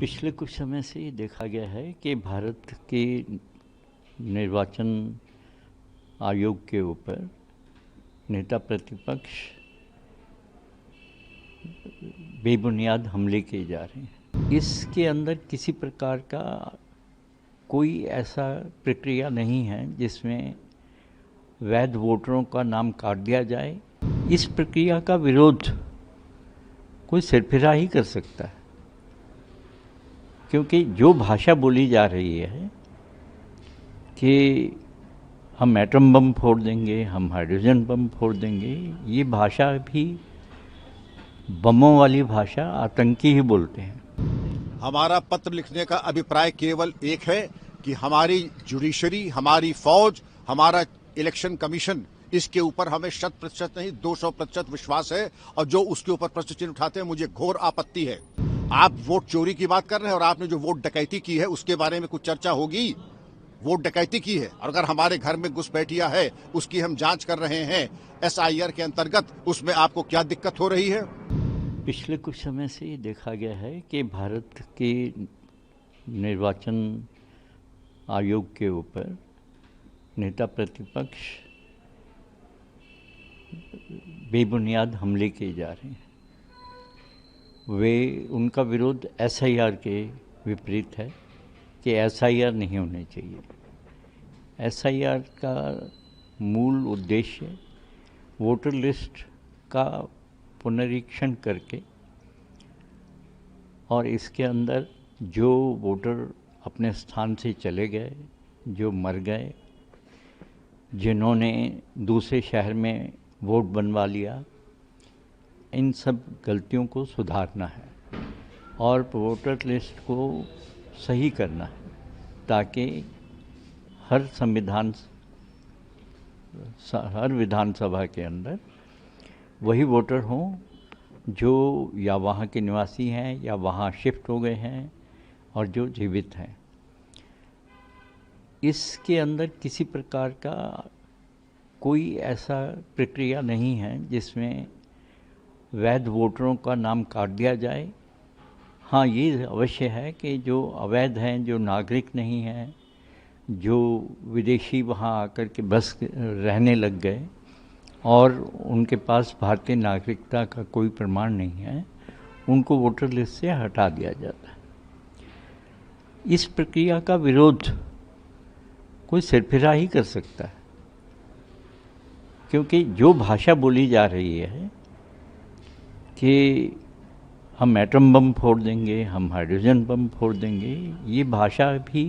पिछले कुछ समय से ये देखा गया है कि भारत के निर्वाचन आयोग के ऊपर नेता प्रतिपक्ष बेबुनियाद हमले किए जा रहे हैं। इसके अंदर किसी प्रकार का कोई ऐसा प्रक्रिया नहीं है जिसमें वैध वोटरों का नाम काट दिया जाए। इस प्रक्रिया का विरोध कोई सिरफिरा ही कर सकता है, क्योंकि जो भाषा बोली जा रही है कि हम एटम बम फोड़ देंगे, हम हाइड्रोजन बम फोड़ देंगे, ये भाषा भी बमों वाली भाषा आतंकी ही बोलते हैं। हमारा पत्र लिखने का अभिप्राय केवल एक है कि हमारी जुडिशरी, हमारी फौज, हमारा इलेक्शन कमीशन, इसके ऊपर हमें 100% नहीं 200% विश्वास है, और जो उसके ऊपर प्रश्न चिन्ह उठाते हैं मुझे घोर आपत्ति है। आप वोट चोरी की बात कर रहे हैं और आपने जो वोट डकैती की है उसके बारे में कुछ चर्चा होगी। वोट डकैती की है और अगर हमारे घर में घुसपैठिया है उसकी हम जांच कर रहे हैं SIR के अंतर्गत, उसमें आपको क्या दिक्कत हो रही है? पिछले कुछ समय से ये देखा गया है कि भारत के निर्वाचन आयोग के ऊपर नेता प्रतिपक्ष बेबुनियाद हमले किए जा रहे हैं। उनका विरोध SIR के विपरीत है कि SIR नहीं होने चाहिए। SIR का मूल उद्देश्य वोटर लिस्ट का पुनरीक्षण करके और इसके अंदर जो वोटर अपने स्थान से चले गए, जो मर गए, जिन्होंने दूसरे शहर में वोट बनवा लिया, इन सब गलतियों को सुधारना है और वोटर लिस्ट को सही करना है, ताकि हर विधानसभा के अंदर वही वोटर हों जो या वहाँ के निवासी हैं या वहाँ शिफ्ट हो गए हैं और जो जीवित हैं। इसके अंदर किसी प्रकार का कोई ऐसा प्रक्रिया नहीं है जिसमें वैध वोटरों का नाम काट दिया जाए। हाँ, ये अवश्य है कि जो अवैध हैं, जो नागरिक नहीं हैं, जो विदेशी वहाँ आकर के बस रहने लग गए और उनके पास भारतीय नागरिकता का कोई प्रमाण नहीं है, उनको वोटर लिस्ट से हटा दिया जाता है। इस प्रक्रिया का विरोध कोई सिरफिरा ही कर सकता है, क्योंकि जो भाषा बोली जा रही है कि हम एटम बम फोड़ देंगे, हम हाइड्रोजन बम फोड़ देंगे, ये भाषा भी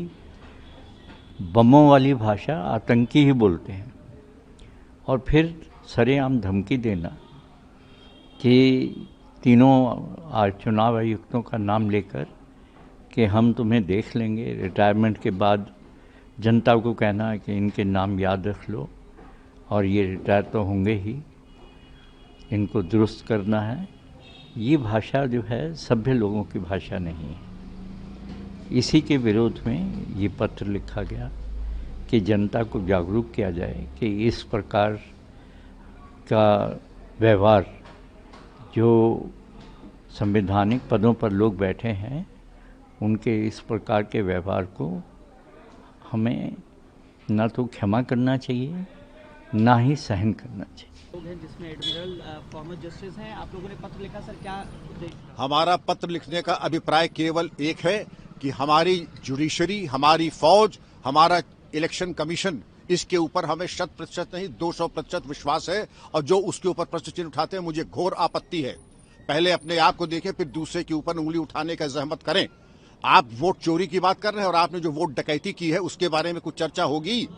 बमों वाली भाषा आतंकी ही बोलते हैं। और फिर सरेआम धमकी देना कि तीनों चुनाव आयुक्तों का नाम लेकर कि हम तुम्हें देख लेंगे, रिटायरमेंट के बाद जनता को कहना है कि इनके नाम याद रख लो और ये रिटायर तो होंगे ही, इनको दुरुस्त करना है, ये भाषा जो है सभ्य लोगों की भाषा नहीं है। इसी के विरोध में ये पत्र लिखा गया कि जनता को जागरूक किया जाए कि इस प्रकार का व्यवहार, जो संवैधानिक पदों पर लोग बैठे हैं, उनके इस प्रकार के व्यवहार को हमें ना तो क्षमा करना चाहिए, ना ही सहन करना चाहिए। जिसमें एडमिरल फॉर्मर जस्टिस हैं, आप लोगों ने पत्र लिखा, सर क्या उद्देश्य? हमारा पत्र लिखने का अभिप्राय केवल एक है कि हमारी जुडिशरी, हमारी फौज, हमारा इलेक्शन कमीशन, इसके ऊपर हमें 100% नहीं 200% विश्वास है, और जो उसके ऊपर प्रश्न चिन्ह उठाते हैं मुझे घोर आपत्ति है। पहले अपने आप को देखें, फिर दूसरे के ऊपर उंगली उठाने का जहमत करें। आप वोट चोरी की बात कर रहे हैं और आपने जो वोट डकैती की है उसके बारे में कुछ चर्चा होगी।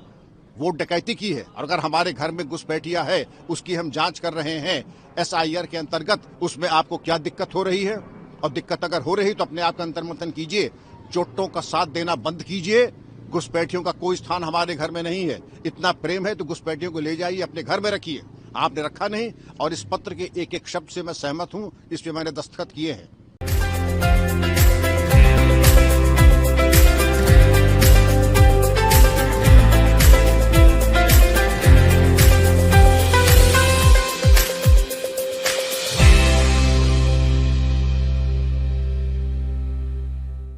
वोट डकैती की है और अगर हमारे घर में घुसपैठिया है उसकी हम जांच कर रहे हैं SIR के अंतर्गत, उसमें आपको क्या दिक्कत हो रही है? और दिक्कत अगर हो रही तो अपने आप का अंतर्मंथन कीजिए, चोटों का साथ देना बंद कीजिए। घुसपैठियों का कोई स्थान हमारे घर में नहीं है। इतना प्रेम है तो घुसपैठियों को ले जाइए, अपने घर में रखिए। आपने रखा नहीं, और इस पत्र के एक एक शब्द से मैं सहमत हूं, इस पे मैंने दस्तखत किए हैं।